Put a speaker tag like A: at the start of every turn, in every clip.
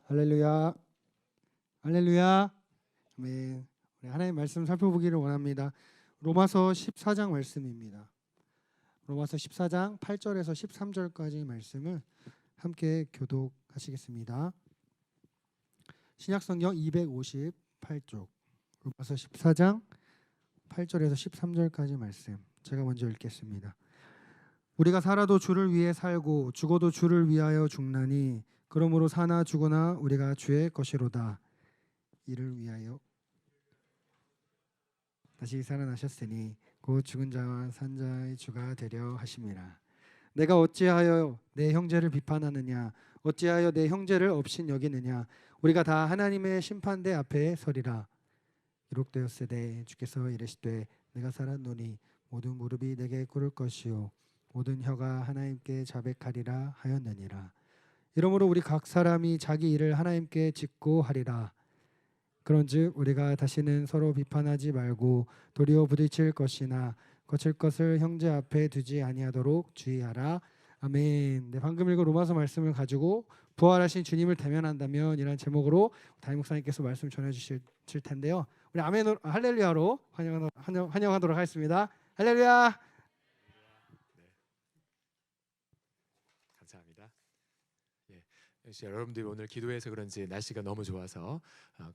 A: 할렐루야, 할렐루야. 아멘. 우리 하나님 말씀 살펴보기를 원합니다. 로마서 14장 말씀입니다. 로마서 14장 8절에서 13절까지 말씀을 함께 교독하시겠습니다. 신약성경 258쪽 로마서 14장 8절에서 13절까지 말씀 제가 먼저 읽겠습니다. 우리가 살아도 주를 위해 살고 죽어도 주를 위하여 죽나니 그러므로 사나 죽으나 우리가 주의 것이로다. 이를 위하여 다시 살아나셨으니 곧 죽은 자와 산 자의 주가 되려 하심이라. 내가 어찌하여 내 형제를 비판하느냐? 어찌하여 내 형제를 업신 여기느냐? 우리가 다 하나님의 심판대 앞에 서리라. 기록되었으되 주께서 이르시되 내가 살았노니 모든 무릎이 내게 꿇을 것이요 모든 혀가 하나님께 자백하리라 하였느니라. 이러므로 우리 각 사람이 자기 일을 하나님께 짓고 하리라. 그런즉 우리가 다시는 서로 비판하지 말고 도리어 부딪힐 것이나 거칠 것을 형제 앞에 두지 아니하도록 주의하라. 아멘. 네, 방금 읽은 로마서 말씀을 가지고 부활하신 주님을 대면한다면 이라는 제목으로 담임 목사님께서 말씀 전해주실 텐데요. 우리 아멘 할렐루야로 환영하도록 하겠습니다. 할렐루야.
B: 감사합니다. 역시 여러분들이 오늘 기도해서 그런지 날씨가 너무 좋아서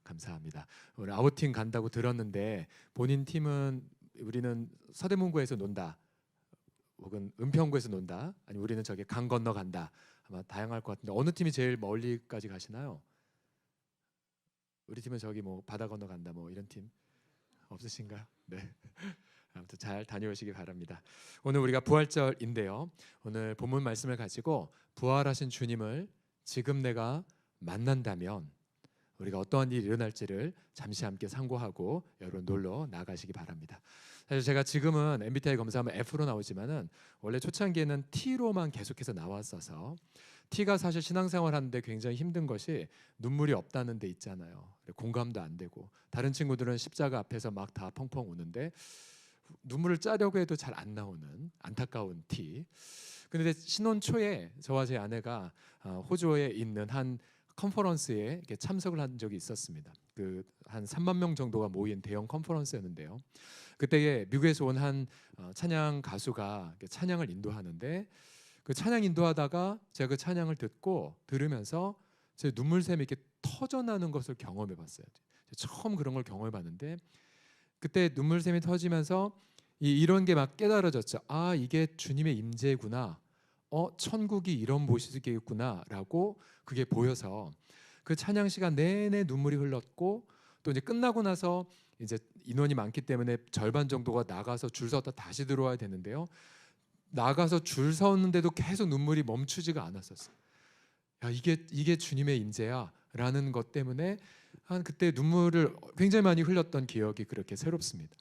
B: 감사합니다. 오늘 아웃팅 간다고 들었는데 본인 팀은 우리는 서대문구에서 논다, 혹은 은평구에서 논다, 아니 우리는 저기 강 건너 간다. 아마 다양할 것 같은데 어느 팀이 제일 멀리까지 가시나요? 우리 팀은 저기 뭐 바다 건너 간다 뭐 이런 팀 없으신가요? 네. 아무튼 잘 다녀오시기 바랍니다. 오늘 우리가 부활절인데요. 오늘 본문 말씀을 가지고 부활하신 주님을 지금 내가 만난다면 우리가 어떠한 일이 일어날지를 잠시 함께 상고하고 여러분 놀러 나가시기 바랍니다. 사실 제가 지금은 MBTI 검사하면 F로 나오지만은 원래 초창기에는 T로만 계속해서 나왔어서 T가 사실 신앙생활 하는데 굉장히 힘든 것이 눈물이 없다는 데 있잖아요. 공감도 안 되고 다른 친구들은 십자가 앞에서 막 다 펑펑 우는데 눈물을 짜려고 해도 잘 안 나오는 안타까운 T. 그런데 신혼 초에 저와 제 아내가 호주에 있는 한 컨퍼런스에 참석을 한 적이 있었습니다. 그 한 3만 명 정도가 모인 대형 컨퍼런스였는데요. 그때에 미국에서 온 한 찬양 가수가 찬양을 인도하는데 그 찬양 인도하다가 제가 그 찬양을 들으면서 제 눈물샘이 이렇게 터져나는 것을 경험해봤어요. 처음 그런 걸 경험해봤는데 그때 눈물샘이 터지면서 이런 게 막 깨달아졌죠. 아, 이게 주님의 임재구나. 천국이 이런 모습이겠구나라고 그게 보여서 그 찬양 시간 내내 눈물이 흘렀고 또 이제 끝나고 나서 이제 인원이 많기 때문에 절반 정도가 나가서 줄 서다 다시 들어와야 되는데요. 나가서 줄 서는데도 계속 눈물이 멈추지가 않았었어요. 야, 이게 주님의 임재야라는 것 때문에 한 그때 눈물을 굉장히 많이 흘렸던 기억이 그렇게 새롭습니다.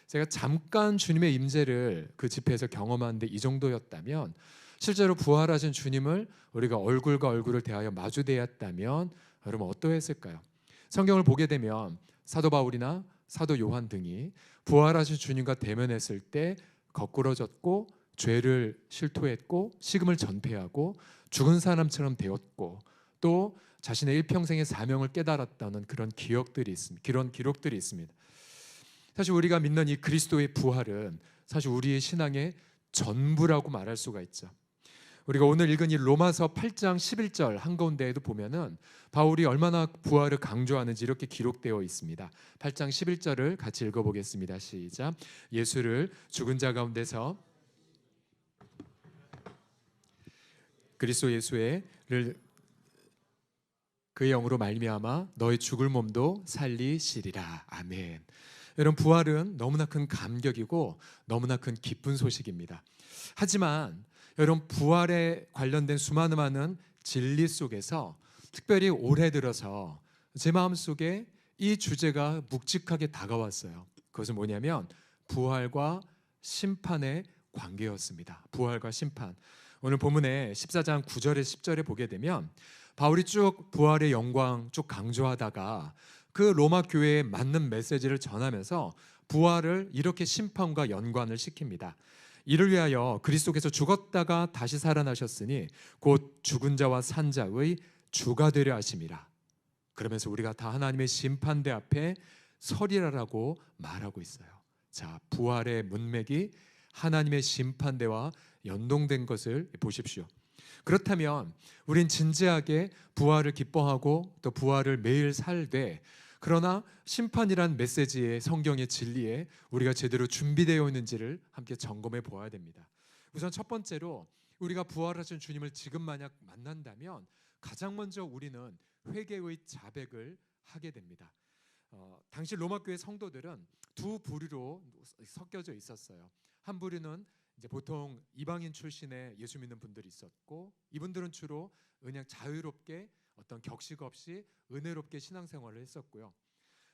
B: 제가 잠깐 주님의 임재를 그 집회에서 경험하는데 이 정도였다면 실제로 부활하신 주님을 우리가 얼굴과 얼굴을 대하여 마주대었다면 여러분 어떠했을까요? 성경을 보게 되면 사도 바울이나 사도 요한 등이 부활하신 주님과 대면했을 때 거꾸러졌고 죄를 실토했고 식음을 전폐하고 죽은 사람처럼 되었고 또 자신의 일평생의 사명을 깨달았다는 그런 기록들이 있습니다. 사실 우리가 믿는 이 그리스도의 부활은 사실 우리의 신앙의 전부라고 말할 수가 있죠. 우리가 오늘 읽은 이 로마서 8장 11절 한가운데에도 보면은 바울이 얼마나 부활을 강조하는지 이렇게 기록되어 있습니다. 8장 11절을 같이 읽어보겠습니다. 시작. 예수를 죽은 자 가운데서 그리스도 예수를 그의 영으로 말미암아 너의 죽을 몸도 살리시리라. 아멘. 여러분 부활은 너무나 큰 감격이고 너무나 큰 기쁜 소식입니다. 하지만 여러분 부활에 관련된 수많은 진리 속에서 특별히 올해 들어서 제 마음속에 이 주제가 묵직하게 다가왔어요. 그것은 뭐냐면 부활과 심판의 관계였습니다. 부활과 심판. 오늘 본문에 14장 9절에 10절에 보게 되면 바울이 쭉 부활의 영광 쭉 강조하다가 그 로마 교회에 맞는 메시지를 전하면서 부활을 이렇게 심판과 연관을 시킵니다. 이를 위하여 그리스도께서 죽었다가 다시 살아나셨으니 곧 죽은 자와 산 자의 주가 되려 하심이라. 그러면서 우리가 다 하나님의 심판대 앞에 서리라라고 말하고 있어요. 자, 부활의 문맥이 하나님의 심판대와 연동된 것을 보십시오. 그렇다면 우린 진지하게 부활을 기뻐하고 또 부활을 매일 살되, 그러나 심판이란 메시지의 성경의 진리에 우리가 제대로 준비되어 있는지를 함께 점검해 보아야 됩니다. 우선 첫 번째로 우리가 부활하신 주님을 지금 만약 만난다면 가장 먼저 우리는 회개의 자백을 하게 됩니다. 당시 로마 교회 성도들은 두 부류로 섞여져 있었어요. 한 부류는 이제 보통 이방인 출신의 예수 믿는 분들이 있었고, 이분들은 주로 그냥 자유롭게 어떤 격식 없이 은혜롭게 신앙생활을 했었고요.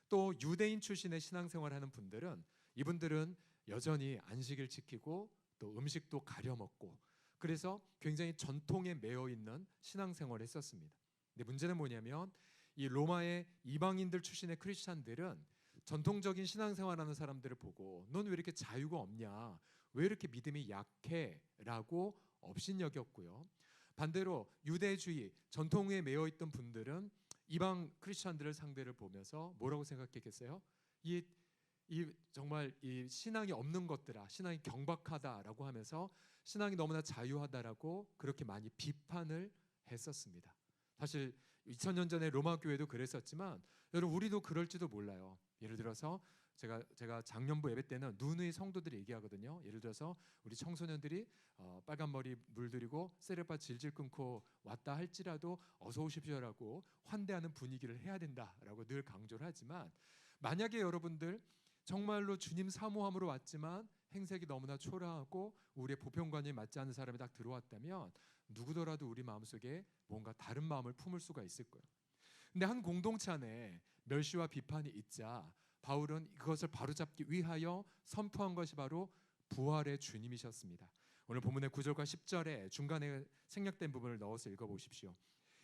B: 또 유대인 출신의 신앙생활하는 분들은 이분들은 여전히 안식일 지키고 또 음식도 가려 먹고, 그래서 굉장히 전통에 매여 있는 신앙생활을 했었습니다. 근데 문제는 뭐냐면 이 로마의 이방인들 출신의 크리스찬들은 전통적인 신앙생활하는 사람들을 보고 넌 왜 이렇게 자유가 없냐, 왜 이렇게 믿음이 약해? 라고 업신여겼고요. 반대로 유대주의 전통에 매여 있던 분들은 이방 크리스찬들을 상대를 보면서 뭐라고 생각했겠어요? 이 정말 이 신앙이 없는 것들아, 신앙이 경박하다라고 하면서 신앙이 너무나 자유하다라고 그렇게 많이 비판을 했었습니다. 사실 2000년 전에 로마 교회도 그랬었지만 여러분 우리도 그럴지도 몰라요. 예를 들어서 제가 작년부 예배 때는 누누이 성도들이 얘기하거든요. 예를 들어서 우리 청소년들이 빨간 머리 물들이고 세레파 질질 끊고 왔다 할지라도 어서 오십시오라고 환대하는 분위기를 해야 된다라고 늘 강조를 하지만, 만약에 여러분들 정말로 주님 사모함으로 왔지만 행색이 너무나 초라하고 우리의 보편관념에 맞지 않는 사람이 딱 들어왔다면 누구더라도 우리 마음속에 뭔가 다른 마음을 품을 수가 있을 거예요. 근데 한 공동체 안에 멸시와 비판이 있자 바울은 그것을 바로잡기 위하여 선포한 것이 바로 부활의 주님이셨습니다. 오늘 본문의 9절과 10절에 중간에 생략된 부분을 넣어서 읽어보십시오.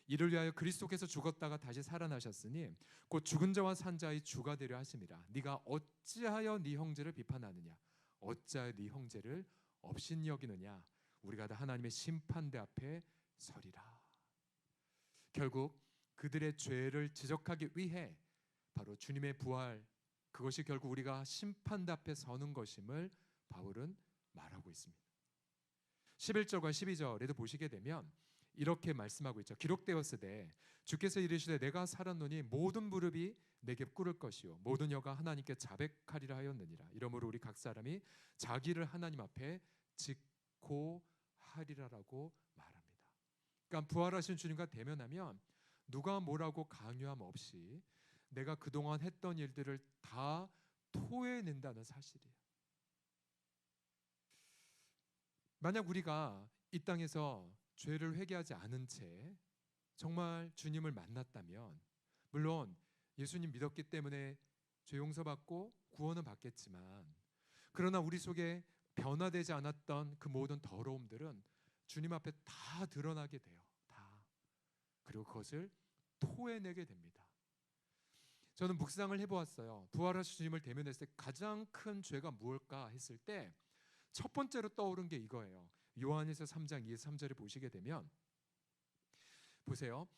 B: 이를 위하여 그리스도께서 죽었다가 다시 살아나셨으니 곧 죽은 자와 산 자의 주가 되려 하심이라. 네가 어찌하여 네 형제를 비판하느냐, 어찌하여 네 형제를 업신여기느냐, 우리가 다 하나님의 심판대 앞에 서리라. 결국 그들의 죄를 지적하기 위해 바로 주님의 부활, 그것이 결국 우리가 심판대 앞에 서는 것임을 바울은 말하고 있습니다. 11절과 12절에도 보시게 되면 이렇게 말씀하고 있죠. 기록되었으되 주께서 이르시되 내가 살았노니 모든 무릎이 내게 꿇을 것이요 모든 혀가 하나님께 자백하리라 하였느니라. 이러므로 우리 각 사람이 자기를 하나님 앞에 직고하리라라고 말합니다. 그러니까 부활하신 주님과 대면하면 누가 뭐라고 강요함 없이 내가 그동안 했던 일들을 다 토해낸다는 사실이에요. 만약 우리가 이 땅에서 죄를 회개하지 않은 채 정말 주님을 만났다면, 물론 예수님 믿었기 때문에 죄 용서받고 구원은 받겠지만, 그러나 우리 속에 변화되지 않았던 그 모든 더러움들은 주님 앞에 다 드러나게 돼요. 다. 그리고 그것을 토해내게 됩니다. 저는 묵상을 해보았어요. 부활하신 주님을 대면했을 때 가장 큰 죄가 무엇일까 했을 때 첫 번째로 떠오른 게 이거예요. 요한에서 3장 23절을 보시게 되면 보세요.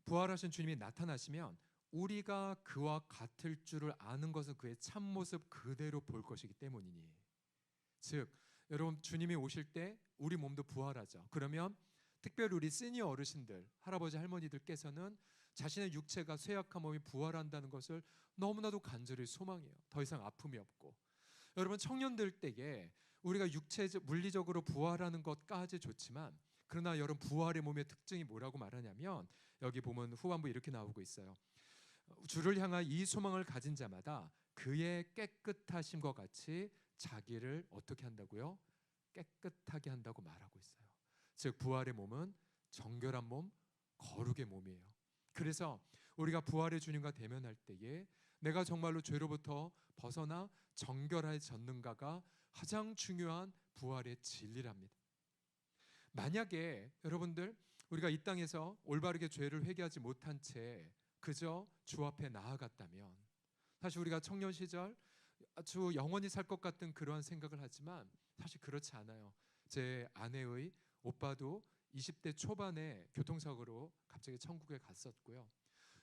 B: 부활하신 주님이 나타나시면 우리가 그와 같을 줄을 아는 것은 그의 참모습 그대로 볼 것이기 때문이니. 즉 여러분 주님이 오실 때 우리 몸도 부활하죠. 그러면 특별히 우리 시니어 어르신들, 할아버지 할머니들께서는 자신의 육체가 쇠약한 몸이 부활한다는 것을 너무나도 간절히 소망해요. 더 이상 아픔이 없고. 여러분 청년들 때에 우리가 물리적으로 부활하는 것까지 좋지만, 그러나 여러분 부활의 몸의 특징이 뭐라고 말하냐면 여기 보면 후반부 이렇게 나오고 있어요. 주를 향한 이 소망을 가진 자마다 그의 깨끗하심과 같이 자기를 어떻게 한다고요? 깨끗하게 한다고 말하고 있어요. 즉 부활의 몸은 정결한 몸, 거룩의 몸이에요. 그래서 우리가 부활의 주님과 대면할 때에 내가 정말로 죄로부터 벗어나 정결해졌는가가 가장 중요한 부활의 진리랍니다. 만약에 여러분들 우리가 이 땅에서 올바르게 죄를 회개하지 못한 채 그저 주 앞에 나아갔다면, 사실 우리가 청년 시절 아주 영원히 살 것 같은 그러한 생각을 하지만 사실 그렇지 않아요. 제 아내의 오빠도 20대 초반에 교통사고로 갑자기 천국에 갔었고요.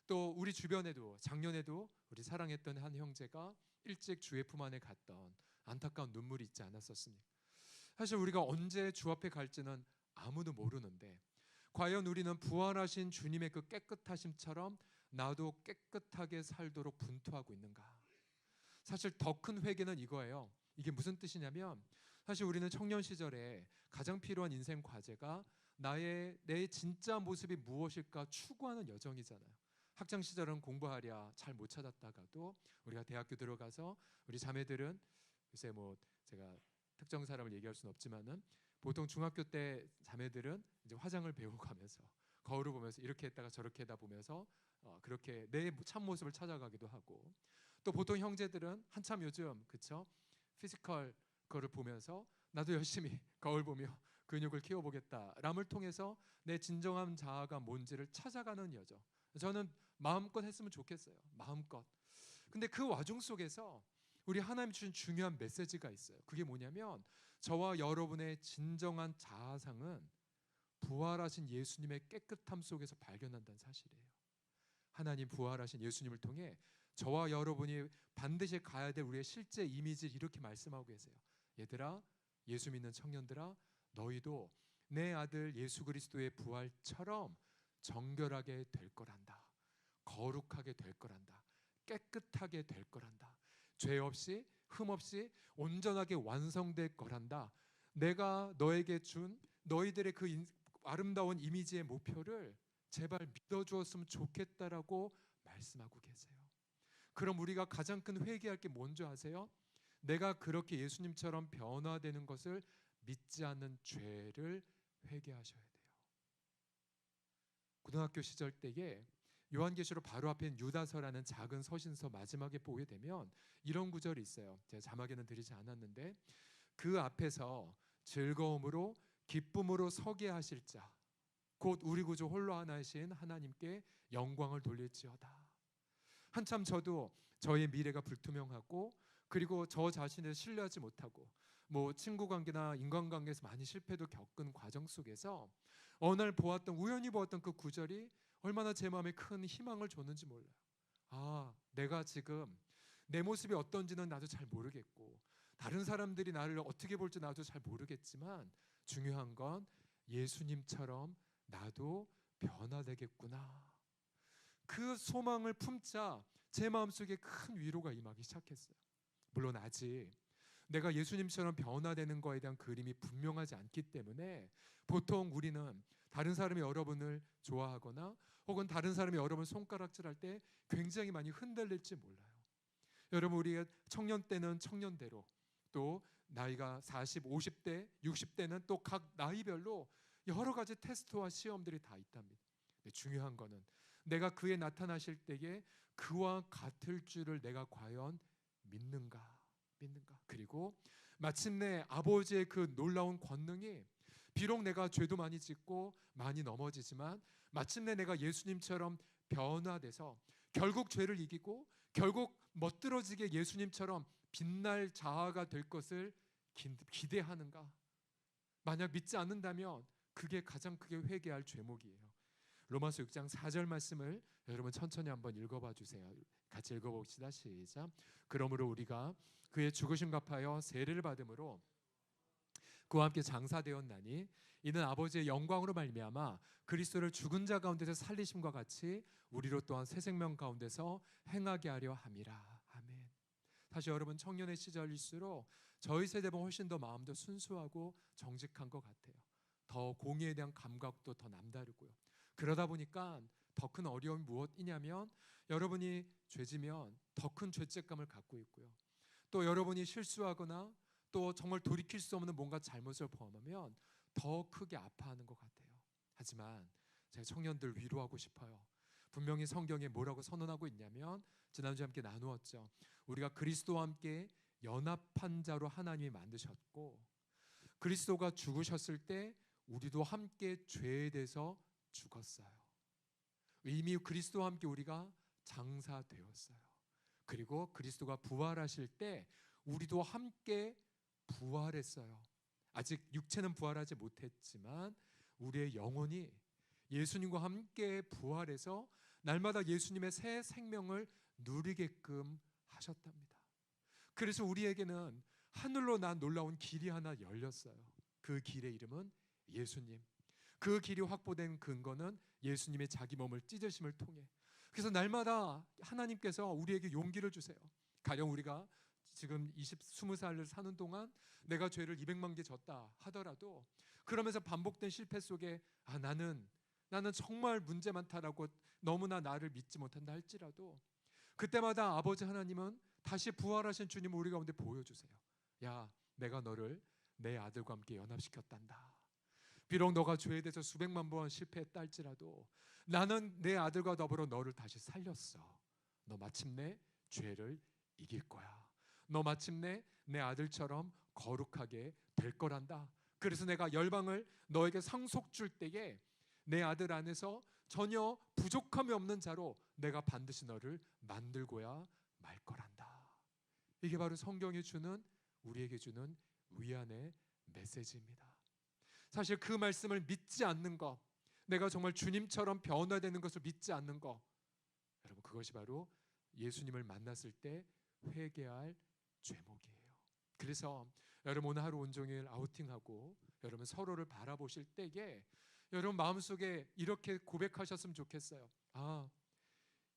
B: 또 우리 주변에도 작년에도 우리 사랑했던 한 형제가 일찍 주의 품 안에 갔던 안타까운 눈물이 있지 않았었습니까? 사실 우리가 언제 주 앞에 갈지는 아무도 모르는데 과연 우리는 부활하신 주님의 그 깨끗하심처럼 나도 깨끗하게 살도록 분투하고 있는가? 사실 더 큰 회개는 이거예요. 이게 무슨 뜻이냐면 사실 우리는 청년 시절에 가장 필요한 인생 과제가 내 진짜 모습이 무엇일까 추구하는 여정이잖아요. 학창 시절은 공부하랴 잘 못 찾았다가도 우리가 대학교 들어가서 우리 자매들은 글쎄 뭐 제가 특정 사람을 얘기할 수는 없지만은 보통 중학교 때 자매들은 이제 화장을 배워가면서 거울을 보면서 이렇게 했다가 저렇게 하다 보면서 그렇게 내 참모습을 찾아가기도 하고 또 보통 형제들은 한참 요즘 그쵸 피지컬 거를 보면서 나도 열심히 거울 보며 근육을 키워보겠다람을 통해서 내 진정한 자아가 뭔지를 찾아가는 여정. 저는 마음껏 했으면 좋겠어요. 마음껏. 근데 그 와중 속에서 우리 하나님 주신 중요한 메시지가 있어요. 그게 뭐냐면 저와 여러분의 진정한 자아상은 부활하신 예수님의 깨끗함 속에서 발견한다는 사실이에요. 하나님 부활하신 예수님을 통해 저와 여러분이 반드시 가야 될 우리의 실제 이미지를 이렇게 말씀하고 계세요. 얘들아, 예수 믿는 청년들아, 너희도 내 아들 예수 그리스도의 부활처럼 정결하게 될 거란다. 거룩하게 될 거란다. 깨끗하게 될 거란다. 죄 없이 흠 없이 온전하게 완성될 거란다. 내가 너에게 준 너희들의 그 아름다운 이미지의 목표를 제발 믿어주었으면 좋겠다라고 말씀하고 계세요. 그럼 우리가 가장 큰 회개할 게 뭔지 아세요? 내가 그렇게 예수님처럼 변화되는 것을 믿지 않는 죄를 회개하셔야 돼요. 고등학교 시절 때에 요한계시록 바로 앞에 유다서라는 작은 서신서 마지막에 보게 되면 이런 구절이 있어요. 제가 자막에는 드리지 않았는데 그 앞에서 즐거움으로 기쁨으로 서게 하실 자 곧 우리 구주 홀로 하나이신 하나님께 영광을 돌릴지어다. 한참 저도 저의 미래가 불투명하고 그리고 저 자신을 신뢰하지 못하고 뭐 친구 관계나 인간관계에서 많이 실패도 겪은 과정 속에서 어느 날 우연히 보았던 그 구절이 얼마나 제 마음에 큰 희망을 줬는지 몰라요. 아, 내가 지금 내 모습이 어떤지는 나도 잘 모르겠고 다른 사람들이 나를 어떻게 볼지 나도 잘 모르겠지만 중요한 건 예수님처럼 나도 변화되겠구나. 그 소망을 품자 제 마음속에 큰 위로가 임하기 시작했어요. 물론 아직 내가 예수님처럼 변화되는 거에 대한 그림이 분명하지 않기 때문에 보통 우리는 다른 사람이 여러분을 좋아하거나 혹은 다른 사람이 여러분을 손가락질할 때 굉장히 많이 흔들릴지 몰라요. 여러분 우리가 청년 때는 청년대로 또 나이가 40, 50대, 60대는 또 각 나이별로 여러 가지 테스트와 시험들이 다 있답니다. 근데 중요한 거는 내가 그에 나타나실 때에 그와 같을 줄을 내가 과연 믿는가? 그리고 마침내 아버지의 그 놀라운 권능이 비록 내가 죄도 많이 짓고 많이 넘어지지만 마침내 내가 예수님처럼 변화돼서 결국 죄를 이기고 결국 멋들어지게 예수님처럼 빛날 자아가 될 것을 기대하는가? 만약 믿지 않는다면 그게 가장 크게 회개할 죄목이에요. 로마서 6장 4절 말씀을 여러분 천천히 한번 읽어봐 주세요. 같이 읽어봅시다. 시작. 그러므로 우리가 그의 죽으심 갚하여 세례를 받음으로 그와 함께 장사되었나니 이는 아버지의 영광으로 말미암아 그리스도를 죽은 자 가운데서 살리심과 같이 우리로 또한 새 생명 가운데서 행하게 하려 함이라. 아멘. 사실 여러분 청년의 시절일수록 저희 세대보다 훨씬 더 마음도 순수하고 정직한 것 같아요. 더 공의에 대한 감각도 더 남다르고요. 그러다 보니까 더 큰 어려움이 무엇이냐면 여러분이 죄지면 더 큰 죄책감을 갖고 있고요. 또 여러분이 실수하거나 또 정말 돌이킬 수 없는 뭔가 잘못을 범하면 더 크게 아파하는 것 같아요. 하지만 제가 청년들 위로하고 싶어요. 분명히 성경에 뭐라고 선언하고 있냐면 지난주에 함께 나누었죠. 우리가 그리스도와 함께 연합한 자로 하나님이 만드셨고 그리스도가 죽으셨을 때 우리도 함께 죄에 대해서 죽었어요. 이미 그리스도와 함께 우리가 장사되었어요. 그리고 그리스도가 부활하실 때 우리도 함께 부활했어요. 아직 육체는 부활하지 못했지만 우리의 영혼이 예수님과 함께 부활해서 날마다 예수님의 새 생명을 누리게끔 하셨답니다. 그래서 우리에게는 하늘로 난 놀라운 길이 하나 열렸어요. 그 길의 이름은 예수님. 그 길이 확보된 근거는 예수님의 자기 몸을 찢으심을 통해. 그래서 날마다 하나님께서 우리에게 용기를 주세요. 가령 우리가 지금 20살을 사는 동안 내가 죄를 200만 개 졌다 하더라도 그러면서 반복된 실패 속에 나는 정말 문제 많다라고 너무나 나를 믿지 못한다 할지라도 그때마다 아버지 하나님은 다시 부활하신 주님을 우리 가운데 보여주세요. 야, 내가 너를 내 아들과 함께 연합시켰단다. 비록 너가 죄에 대해서 수백만 번 실패했다 할지라도 나는 내 아들과 더불어 너를 다시 살렸어. 너 마침내 죄를 이길 거야. 너 마침내 내 아들처럼 거룩하게 될 거란다. 그래서 내가 열방을 너에게 상속 줄 때에 내 아들 안에서 전혀 부족함이 없는 자로 내가 반드시 너를 만들고야 말 거란다. 이게 바로 성경이 주는, 우리에게 주는 위안의 메시지입니다. 사실 그 말씀을 믿지 않는 것, 내가 정말 주님처럼 변화되는 것을 믿지 않는 것, 여러분 그것이 바로 예수님을 만났을 때 회개할 죄목이에요. 그래서 여러분 오늘 하루 온종일 아우팅하고 여러분 서로를 바라보실 때에 여러분 마음속에 이렇게 고백하셨으면 좋겠어요.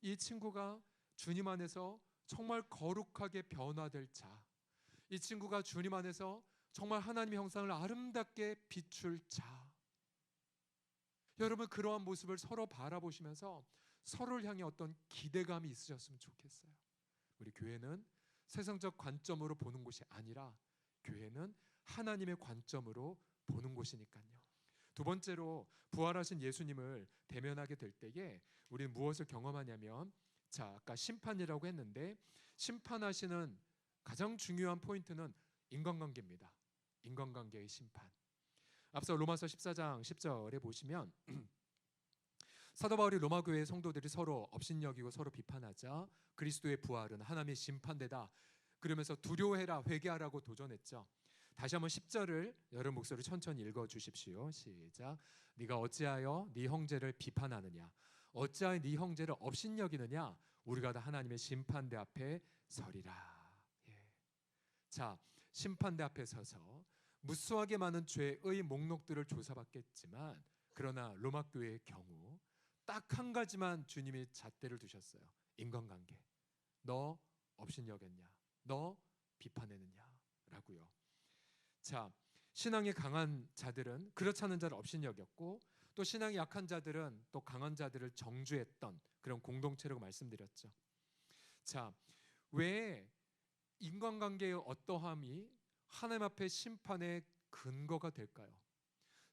B: 이 친구가 주님 안에서 정말 거룩하게 변화될 자, 이 친구가 주님 안에서 정말 하나님의 형상을 아름답게 비출 자. 여러분 그러한 모습을 서로 바라보시면서 서로를 향해 어떤 기대감이 있으셨으면 좋겠어요. 우리 교회는 세상적 관점으로 보는 곳이 아니라 교회는 하나님의 관점으로 보는 곳이니까요. 두 번째로 부활하신 예수님을 대면하게 될 때에 우리는 무엇을 경험하냐면, 자 아까 심판이라고 했는데 심판하시는 가장 중요한 포인트는 인간관계입니다. 인간관계의 심판. 앞서 로마서 14장 10절에 보시면 사도 바울이 로마 교회의 성도들이 서로 업신여기고 서로 비판하자 그리스도의 부활은 하나님의 심판대다 그러면서 두려워해라 회개하라고 도전했죠. 다시 한번 10절을 여러분 목소리 천천히 읽어주십시오. 시작. 네가 어찌하여 네 형제를 비판하느냐 어찌하여 네 형제를 업신여기느냐 우리가 다 하나님의 심판대 앞에 서리라. 자, 심판대 앞에 서서 무수하게 많은 죄의 목록들을 조사받겠지만 그러나 로마 교회의 경우 딱 한 가지만 주님이 잣대를 두셨어요. 인간관계. 너 업신여겼냐? 너 비판했느냐? 라고요. 자, 신앙이 강한 자들은 그렇지 않은 자를 업신여겼고 또 신앙이 약한 자들은 또 강한 자들을 정죄했던 그런 공동체라고 말씀드렸죠. 자, 왜 인간관계의 어떠함이 하나님 앞에 심판의 근거가 될까요?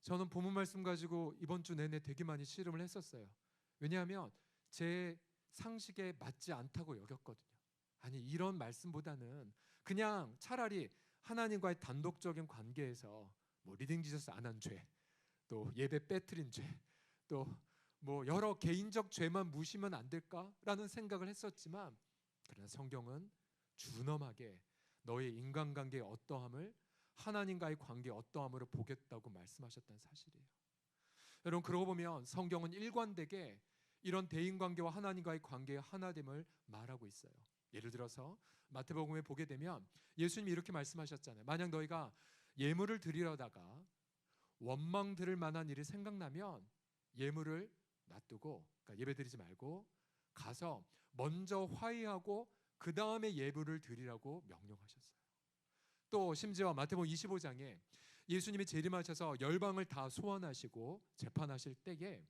B: 저는 본문 말씀 가지고 이번 주 내내 되게 많이 씨름을 했었어요. 왜냐하면 제 상식에 맞지 않다고 여겼거든요. 아니 이런 말씀보다는 그냥 차라리 하나님과의 단독적인 관계에서 뭐 리딩 지저스 안 한 죄, 또 예배 빼뜨린 죄, 또 뭐 여러 개인적 죄만 무시면 안 될까라는 생각을 했었지만 그러나 성경은 준엄하게 너의 인간관계의 어떠함을 하나님과의 관계의 어떠함으로 보겠다고 말씀하셨다는 사실이에요. 여러분 그러고 보면 성경은 일관되게 이런 대인관계와 하나님과의 관계의 하나됨을 말하고 있어요. 예를 들어서 마태복음에 보게 되면 예수님이 이렇게 말씀하셨잖아요. 만약 너희가 예물을 드리려다가 원망 들을 만한 일이 생각나면 예물을 놔두고 그러니까 예배 드리지 말고 가서 먼저 화해하고 그 다음에 예물을 드리라고 명령하셨어요. 또 심지어 마태복음 25장에 예수님이 재림하셔서 열방을 다 소환하시고 재판하실 때에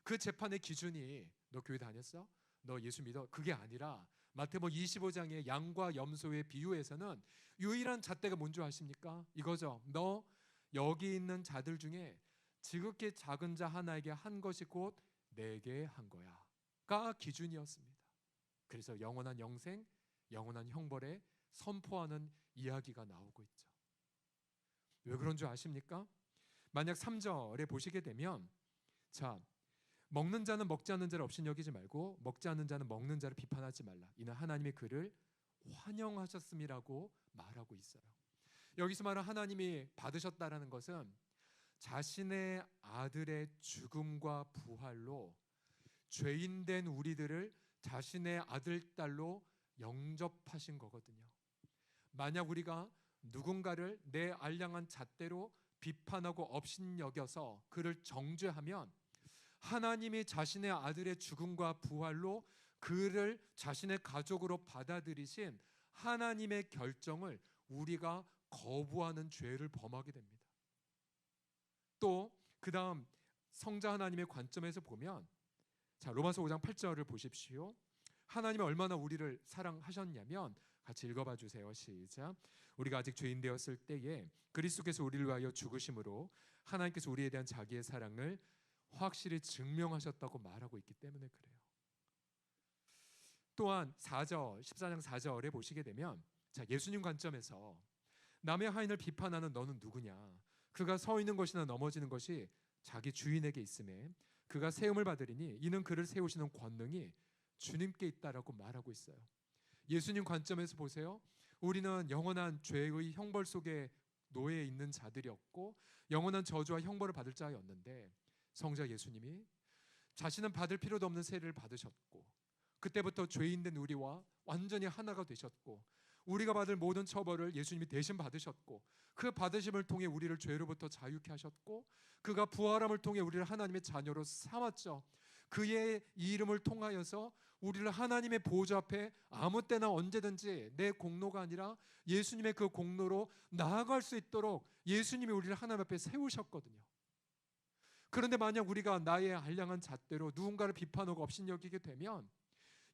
B: 그 재판의 기준이 너 교회 다녔어? 너 예수 믿어? 그게 아니라 마태복음 25장의 양과 염소의 비유에서는 유일한 잣대가 뭔 줄 아십니까? 이거죠. 너 여기 있는 자들 중에 지극히 작은 자 하나에게 한 것이 곧 내게 한 거야가 기준이었습니다. 그래서 영원한 영생, 영원한 형벌에 선포하는 이야기가 나오고 있죠. 왜 그런 줄 아십니까? 만약 3절에 보시게 되면 자 먹는 자는 먹지 않는 자를 업신여기지 말고 먹지 않는 자는 먹는 자를 비판하지 말라. 이는 하나님의 그를 환영하셨음이라고 말하고 있어요. 여기서 말하는 하나님이 받으셨다라는 것은 자신의 아들의 죽음과 부활로 죄인된 우리들을 자신의 아들, 딸로 영접하신 거거든요. 만약 우리가 누군가를 내 알량한 잣대로 비판하고 업신여겨서 그를 정죄하면 하나님이 자신의 아들의 죽음과 부활로 그를 자신의 가족으로 받아들이신 하나님의 결정을 우리가 거부하는 죄를 범하게 됩니다. 또 그 다음 성자 하나님의 관점에서 보면, 자, 로마서 5장 8절을 보십시오. 하나님이 얼마나 우리를 사랑하셨냐면, 같이 읽어봐 주세요. 시작. 우리가 아직 죄인 되었을 때에 그리스도께서 우리를 위하여 죽으심으로 하나님께서 우리에 대한 자기의 사랑을 확실히 증명하셨다고 말하고 있기 때문에 그래요. 또한 4절, 14장 4절에 보시게 되면, 자, 예수님 관점에서 남의 하인을 비판하는 너는 누구냐? 그가 서 있는 것이나 넘어지는 것이 자기 주인에게 있음에 그가 세움을 받으리니 이는 그를 세우시는 권능이 주님께 있다라고 말하고 있어요. 예수님 관점에서 보세요. 우리는 영원한 죄의 형벌 속에 노예에 있는 자들이었고 영원한 저주와 형벌을 받을 자였는데, 성자 예수님이 자신은 받을 필요도 없는 세례를 받으셨고 그때부터 죄인된 우리와 완전히 하나가 되셨고 우리가 받을 모든 처벌을 예수님이 대신 받으셨고 그 받으심을 통해 우리를 죄로부터 자유케 하셨고 그가 부활함을 통해 우리를 하나님의 자녀로 삼았죠. 그의 이름을 통하여서 우리를 하나님의 보좌 앞에 아무 때나 언제든지 내 공로가 아니라 예수님의 그 공로로 나아갈 수 있도록 예수님이 우리를 하나님 앞에 세우셨거든요. 그런데 만약 우리가 나의 한량한 잣대로 누군가를 비판하고 업신여기게 되면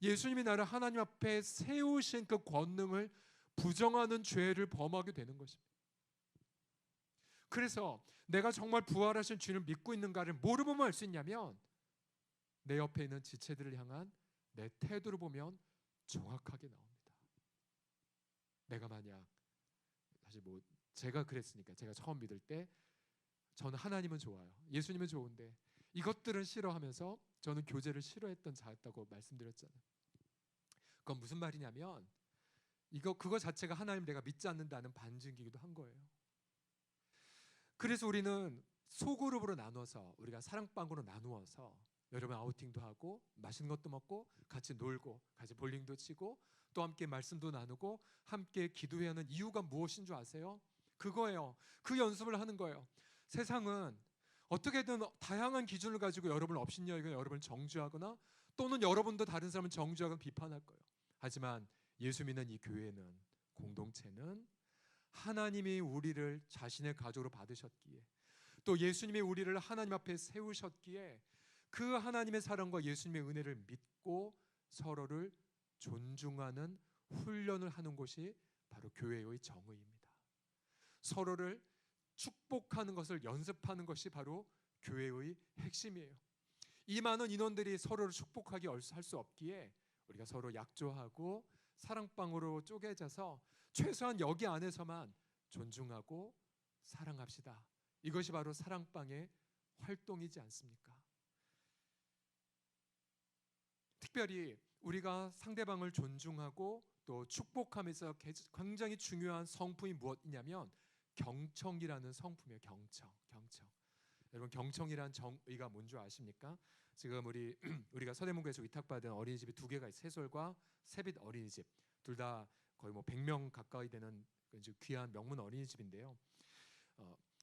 B: 예수님이 나를 하나님 앞에 세우신 그 권능을 부정하는 죄를 범하게 되는 것입니다. 그래서 내가 정말 부활하신 주님을 믿고 있는가를 뭐로 보면 알 수 있냐면 내 옆에 있는 지체들을 향한 내 태도를 보면 정확하게 나옵니다. 내가 만약 사실 뭐 제가 그랬으니까 제가 처음 믿을 때 저는 하나님은 좋아요. 예수님은 좋은데 이것들은 싫어하면서 저는 교제를 싫어했던 자였다고 말씀드렸잖아요. 그건 무슨 말이냐면 그거 자체가 하나님 내가 믿지 않는다는 반증이기도 한 거예요. 그래서 우리는 소그룹으로 나눠서 우리가 사랑방으로 나누어서 여러분 아우팅도 하고 맛있는 것도 먹고 같이 놀고 같이 볼링도 치고 또 함께 말씀도 나누고 함께 기도해야 하는 이유가 무엇인 줄 아세요? 그거예요. 그 연습을 하는 거예요. 세상은 어떻게든 다양한 기준을 가지고 여러분을 업신여기거나 여러분을 정죄하거나 또는 여러분도 다른 사람을 정죄하거나 비판할 거예요. 하지만 예수 믿는 이 교회는, 공동체는 하나님이 우리를 자신의 가족으로 받으셨기에 또 예수님이 우리를 하나님 앞에 세우셨기에 그 하나님의 사랑과 예수님의 은혜를 믿고 서로를 존중하는 훈련을 하는 것이 바로 교회의 정의입니다. 서로를 축복하는 것을 연습하는 것이 바로 교회의 핵심이에요. 이 많은 인원들이 서로를 축복하게 할 수 없기에 우리가 서로 약조하고 사랑방으로 쪼개져서 최소한 여기 안에서만 존중하고 사랑합시다. 이것이 바로 사랑방의 활동이지 않습니까? 특별히 우리가 상대방을 존중하고 또 축복하면서 굉장히 중요한 성품이 무엇이냐면 경청이라는 성품이에요. 경청. 여러분 경청이란 정의가 뭔지 아십니까? 지금 우리가 서대문구에서 위탁받은 어린이집이 2개가 있어요. 새솔과 새빛 어린이집. 둘 다 거의 뭐 100명 가까이 되는 귀한 명문 어린이집인데요.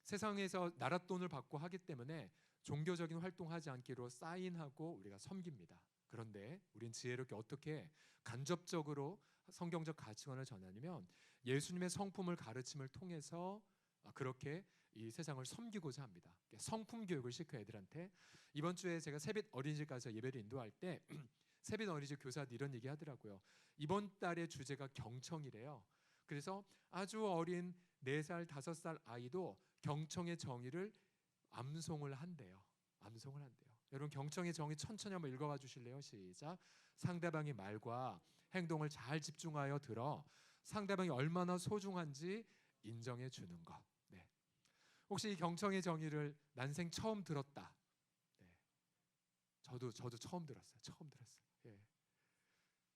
B: 세상에서 나라 돈을 받고 하기 때문에 종교적인 활동하지 않기로 사인하고 우리가 섬깁니다. 그런데 우린 지혜롭게 어떻게 간접적으로 성경적 가치관을 전하냐면 예수님의 성품을 가르침을 통해서 그렇게 이 세상을 섬기고자 합니다. 성품 교육을 시켜 애들한테. 이번 주에 제가 새빛 어린이집 가서 예배를 인도할 때 새빛 어린이집 교사들이 이런 얘기 하더라고요. 이번 달의 주제가 경청이래요. 그래서 아주 어린 4살, 5살 아이도 경청의 정의를 암송을 한대요. 여러분 경청의 정의 천천히 한번 읽어봐 주실래요? 시작. 상대방의 말과 행동을 잘 집중하여 들어 상대방이 얼마나 소중한지 인정해 주는 것. 네. 혹시 이 경청의 정의를 난생 처음 들었다. 네. 저도 처음 들었어요. 예.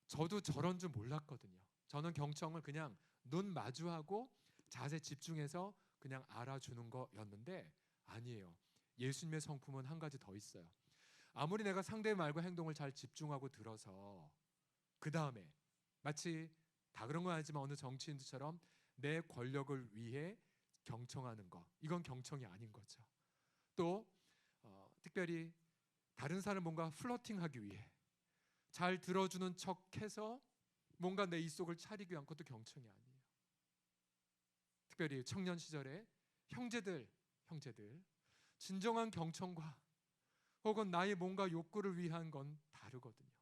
B: 저도 저런 줄 몰랐거든요. 저는 경청을 그냥 눈 마주하고 자세 집중해서 그냥 알아주는 거였는데 아니에요. 예수님의 성품은 한 가지 더 있어요. 아무리 내가 상대의 말과 행동을 잘 집중하고 들어서 그 다음에 마치 다 그런 건 아니지만 어느 정치인들처럼 내 권력을 위해 경청하는 거, 이건 경청이 아닌 거죠. 또 특별히 다른 사람 뭔가 플러팅하기 위해 잘 들어주는 척해서 뭔가 내 입속을 차리기 위한 것도 경청이 아니에요. 특별히 청년 시절에 형제들 진정한 경청과 혹은 나의 뭔가 욕구를 위한 건 다르거든요.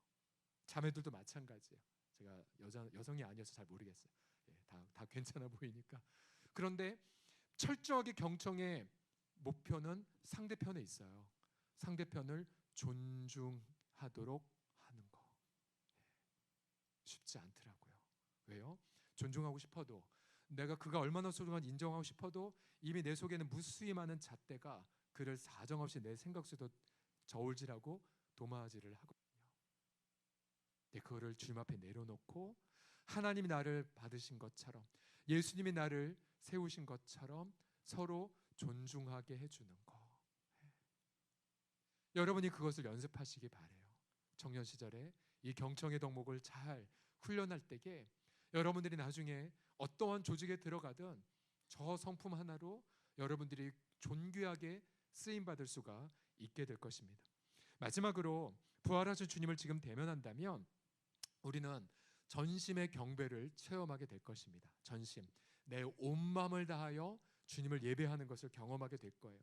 B: 자매들도 마찬가지예요. 제가 여성이 아니어서 잘 모르겠어요. 다 괜찮아 보이니까. 그런데 철저하게 경청의 목표는 상대편에 있어요. 상대편을 존중하도록 하는 거. 쉽지 않더라고요. 왜요? 존중하고 싶어도, 내가 그가 얼마나 소중한지 인정하고 싶어도 이미 내 속에는 무수히 많은 잣대가 그를 사정없이 내 생각 속에 저울질하고 도마질을 하거든요. 근데 그거를 주님 앞에 내려놓고 하나님이 나를 받으신 것처럼, 예수님이 나를 세우신 것처럼 서로 존중하게 해주는 거. 여러분이 그것을 연습하시기 바래요. 청년 시절에 이 경청의 덕목을 잘 훈련할 때에 여러분들이 나중에 어떠한 조직에 들어가든 저 성품 하나로 여러분들이 존귀하게 쓰임 받을 수가 있게 될 것입니다. 마지막으로 부활하신 주님을 지금 대면한다면 우리는 전심의 경배를 체험하게 될 것입니다. 전심, 내 온 마음을 다하여 주님을 예배하는 것을 경험하게 될 거예요.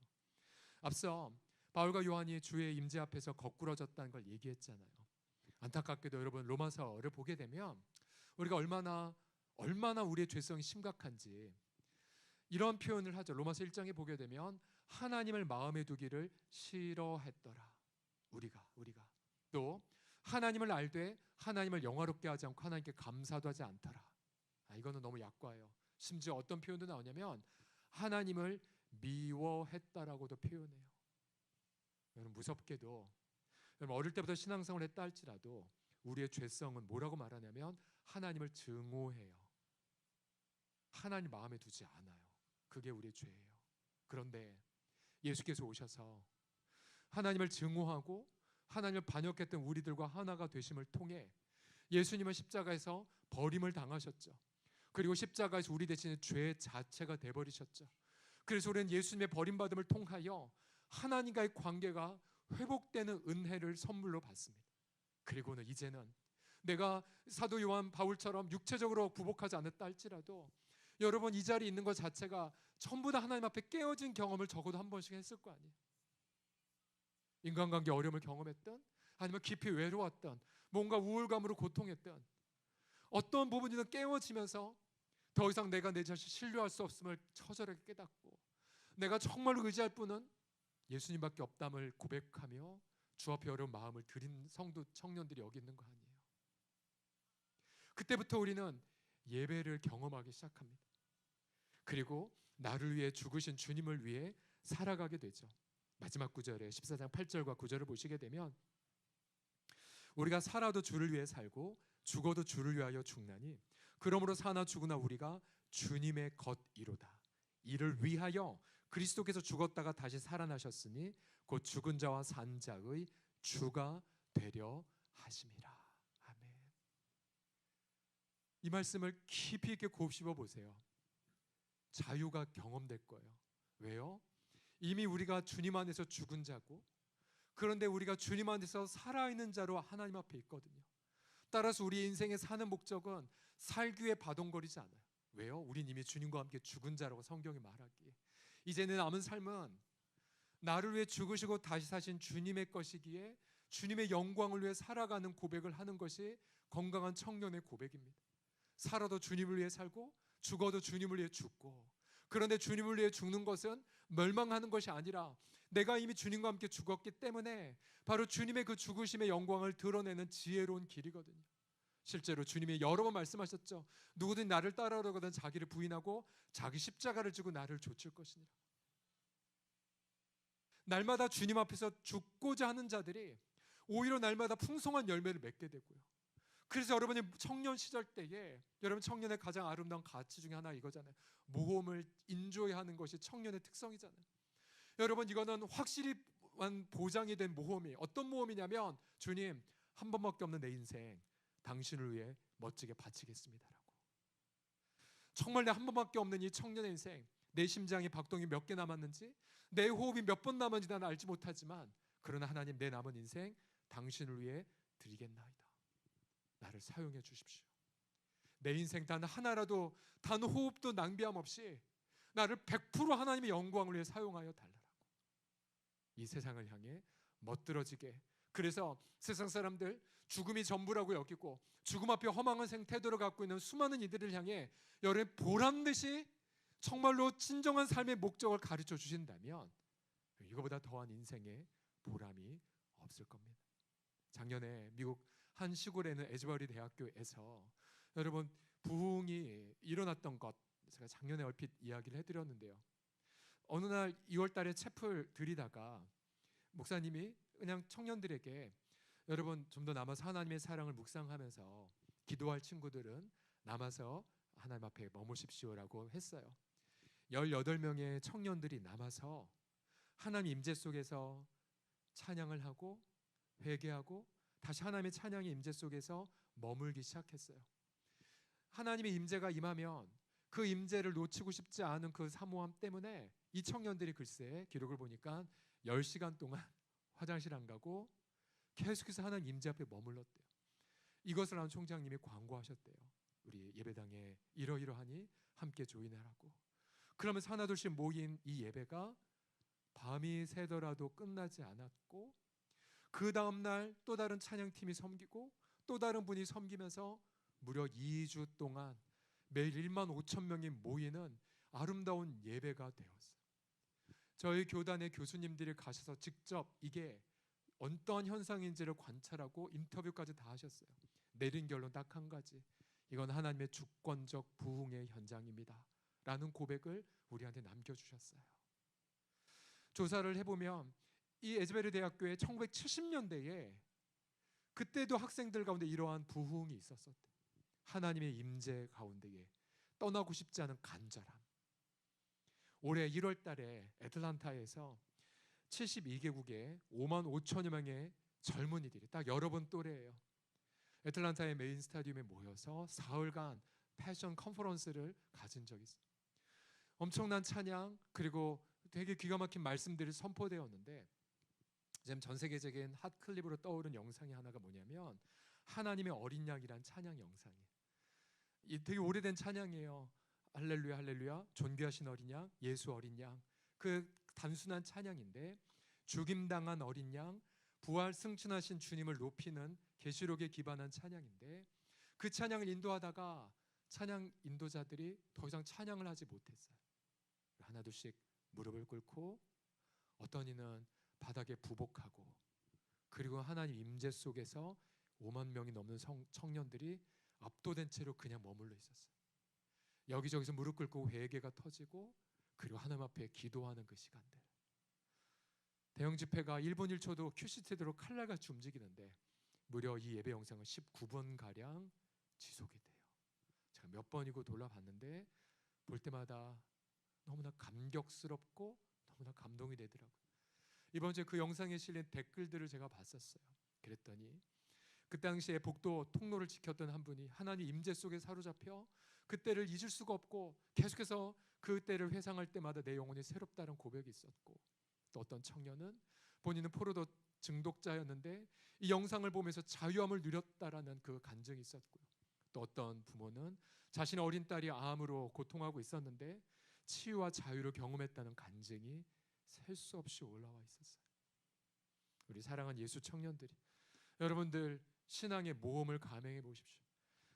B: 앞서 바울과 요한이 주의 임재 앞에서 거꾸러졌다는 걸 얘기했잖아요. 안타깝게도 여러분 로마서를 보게 되면 우리가 얼마나 우리의 죄성이 심각한지 이런 표현을 하죠. 로마서 1장에 보게 되면 하나님을 마음에 두기를 싫어했더라. 우리가 또 하나님을 알되 하나님을 영화롭게 하지 않고 하나님께 감사도 하지 않더라. 이거는 너무 약과예요. 심지어 어떤 표현도 나오냐면 하나님을 미워했다라고도 표현해요. 여러분 무섭게도 여러분 어릴 때부터 신앙생활을 했다 할지라도 우리의 죄성은 뭐라고 말하냐면 하나님을 증오해요. 하나님 마음에 두지 않아요. 그게 우리의 죄예요. 그런데 예수께서 오셔서 하나님을 증오하고 하나님을 반역했던 우리들과 하나가 되심을 통해 예수님은 십자가에서 버림을 당하셨죠. 그리고 십자가에서 우리 대신에 죄 자체가 돼버리셨죠. 그래서 우리는 예수님의 버림받음을 통하여 하나님과의 관계가 회복되는 은혜를 선물로 받습니다. 그리고는 이제는 내가 사도 요한 바울처럼 육체적으로 굴복하지 않았다 할지라도 여러분 이 자리에 있는 것 자체가 전부 다 하나님 앞에 깨어진 경험을 적어도 한 번씩 했을 거 아니에요. 인간관계 어려움을 경험했던, 아니면 깊이 외로웠던, 뭔가 우울감으로 고통했던 어떤 부분이든 깨어지면서 더 이상 내가 내 자신 신뢰할 수 없음을 처절하게 깨닫고 내가 정말로 의지할 분은 예수님밖에 없담을 고백하며 주 앞에 어려운 마음을 드린 성도 청년들이 여기 있는 거 아니에요. 그때부터 우리는 예배를 경험하기 시작합니다. 그리고 나를 위해 죽으신 주님을 위해 살아가게 되죠. 마지막 구절에 14장 8절과 9절을 보시게 되면 우리가 살아도 주를 위해 살고 죽어도 주를 위하여 죽나니 그러므로 사나 죽으나 우리가 주님의 것이로다. 이를 위하여 그리스도께서 죽었다가 다시 살아나셨으니 곧 죽은 자와 산 자의 주가 되려 하심이라. 아멘. 이 말씀을 깊이 있게 곱씹어 보세요. 자유가 경험될 거예요. 왜요? 이미 우리가 주님 안에서 죽은 자고, 그런데 우리가 주님 안에서 살아있는 자로 하나님 앞에 있거든요. 따라서 우리 인생의 사는 목적은 살기 위해 바동거리지 않아요. 왜요? 우린 이미 주님과 함께 죽은 자라고 성경이 말하기에 이제 내 남은 삶은 나를 위해 죽으시고 다시 사신 주님의 것이기에 주님의 영광을 위해 살아가는 고백을 하는 것이 건강한 청년의 고백입니다. 살아도 주님을 위해 살고 죽어도 주님을 위해 죽고, 그런데 주님을 위해 죽는 것은 멸망하는 것이 아니라 내가 이미 주님과 함께 죽었기 때문에 바로 주님의 그 죽으심의 영광을 드러내는 지혜로운 길이거든요. 실제로 주님이 여러 번 말씀하셨죠. 누구든 나를 따라오려거든 자기를 부인하고 자기 십자가를 지고 나를 좇을 것이니라. 날마다 주님 앞에서 죽고자 하는 자들이 오히려 날마다 풍성한 열매를 맺게 되고요. 그래서 여러분이 청년 시절 때에 여러분 청년의 가장 아름다운 가치 중에 하나 이거잖아요. 모험을 인조해하는 것이 청년의 특성이잖아요. 여러분, 이거는 확실히 보장이 된 모험이 어떤 모험이냐면, 주님, 한 번밖에 없는 내 인생 당신을 위해 멋지게 바치겠습니다라고. 정말 내 한 번밖에 없는 이 청년의 인생, 내 심장이 박동이 몇 개 남았는지, 내 호흡이 몇 번 남았는지 나는 알지 못하지만, 그러나 하나님, 내 남은 인생 당신을 위해 드리겠나이다. 나를 사용해 주십시오. 내 인생 단 하나라도, 단 호흡도 낭비함 없이 나를 100% 하나님의 영광을 위해 사용하여 달라라고. 이 세상을 향해 멋들어지게. 그래서 세상 사람들 죽음이 전부라고 여기고 죽음 앞에 허망한 생태도를 갖고 있는 수많은 이들을 향해 여러분 보란듯이 정말로 진정한 삶의 목적을 가르쳐 주신다면 이거보다 더한 인생의 보람이 없을 겁니다. 작년에 미국 한 시골에 있는 에즈버리 대학교에서 여러분 부흥이 일어났던 것, 제가 작년에 얼핏 이야기를 해드렸는데요. 어느 날 2월 달에 채플 드리다가 목사님이 그냥 청년들에게, 여러분 좀 더 남아서 하나님의 사랑을 묵상하면서 기도할 친구들은 남아서 하나님 앞에 머무십시오라고 했어요. 18명의 청년들이 남아서 하나님 임재 속에서 찬양을 하고 회개하고 다시 하나님의 찬양의 임재 속에서 머물기 시작했어요. 하나님의 임재가 임하면 그 임재를 놓치고 싶지 않은 그 사모함 때문에 이 청년들이 글쎄 기록을 보니까 10시간 동안 화장실 안 가고 계속해서 하나님 임재 앞에 머물렀대요. 이것을 한 총장님이 광고하셨대요. 우리 예배당에 이러이러하니 함께 조인하라고. 그러면서 하나둘씩 모인 이 예배가 밤이 새더라도 끝나지 않았고, 그 다음날 또 다른 찬양팀이 섬기고 또 다른 분이 섬기면서 무려 2주 동안 매일 1만 5천 명이 모이는 아름다운 예배가 되었어요. 저희 교단의 교수님들이 가셔서 직접 이게 어떠한 현상인지를 관찰하고 인터뷰까지 다 하셨어요. 내린 결론 딱 한 가지, 이건 하나님의 주권적 부흥의 현장입니다 라는 고백을 우리한테 남겨주셨어요. 조사를 해보면 이 에즈베르 대학교에 1970년대에 그때도 학생들 가운데 이러한 부흥이 있었었대요. 하나님의 임재 가운데에 떠나고 싶지 않은 간절함. 올해 1월 달에 애틀란타에서 72개국의 5만 5천여 명의 젊은이들이, 딱 여러분 또래예요, 애틀란타의 메인 스타디움에 모여서 사흘간 패션 컨퍼런스를 가진 적이 있어요. 엄청난 찬양 그리고 되게 기가 막힌 말씀들이 선포되었는데, 지금 전 세계적인 핫 클립으로 떠오른 영상이 하나가 뭐냐면 하나님의 어린 양이란 찬양 영상이에요. 이 되게 오래된 찬양이에요. 할렐루야 할렐루야 존귀하신 어린 양 예수 어린 양, 그 단순한 찬양인데 죽임당한 어린 양, 부활 승천하신 주님을 높이는 계시록에 기반한 찬양인데, 그 찬양을 인도하다가 찬양 인도자들이 더 이상 찬양을 하지 못했어요. 하나둘씩 무릎을 꿇고 어떤 이는 바닥에 부복하고, 그리고 하나님 임재 속에서 5만 명이 넘는 청년들이 압도된 채로 그냥 머물러 있었어요. 여기저기서 무릎 꿇고 회개가 터지고 그리고 하나님 앞에 기도하는 그 시간들. 대형 집회가 1분 1초도 큐시트대로 칼날같이 움직이는데 무려 이 예배 영상은 19분가량 지속이 돼요. 제가 몇 번이고 돌아봤는데 볼 때마다 너무나 감격스럽고 너무나 감동이 되더라고요. 이번 주에 그 영상에 실린 댓글들을 제가 봤었어요. 그랬더니 그 당시에 복도 통로를 지켰던 한 분이 하나님 임재 속에 사로잡혀 그때를 잊을 수가 없고 계속해서 그때를 회상할 때마다 내 영혼이 새롭다는 고백이 있었고, 또 어떤 청년은 본인은 포르노 중독자였는데 이 영상을 보면서 자유함을 누렸다라는 그 간증이 있었고요. 또 어떤 부모는 자신의 어린 딸이 암으로 고통하고 있었는데 치유와 자유를 경험했다는 간증이 셀 수 없이 올라와 있었어요. 우리 사랑하는 예수 청년들이, 여러분들 신앙의 모험을 감행해 보십시오.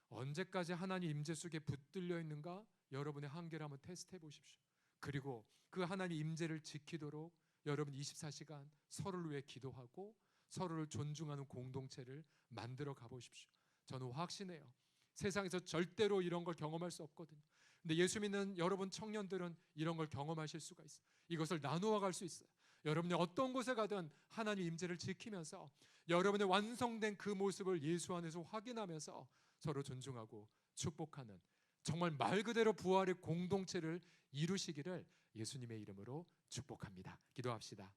B: 언제까지 하나님 임재 속에 붙들려 있는가 여러분의 한계를 한번 테스트해 보십시오. 그리고 그 하나님 임재를 지키도록 여러분 24시간 서로를 위해 기도하고 서로를 존중하는 공동체를 만들어 가보십시오. 저는 확신해요. 세상에서 절대로 이런 걸 경험할 수 없거든요. 근데 예수 믿는 여러분 청년들은 이런 걸 경험하실 수가 있어요. 이것을 나누어 갈 수 있어요. 여러분이 어떤 곳에 가든 하나님 임재를 지키면서 여러분의 완성된 그 모습을 예수 안에서 확인하면서 서로 존중하고 축복하는 정말 말 그대로 부활의 공동체를 이루시기를 예수님의 이름으로 축복합니다. 기도합시다.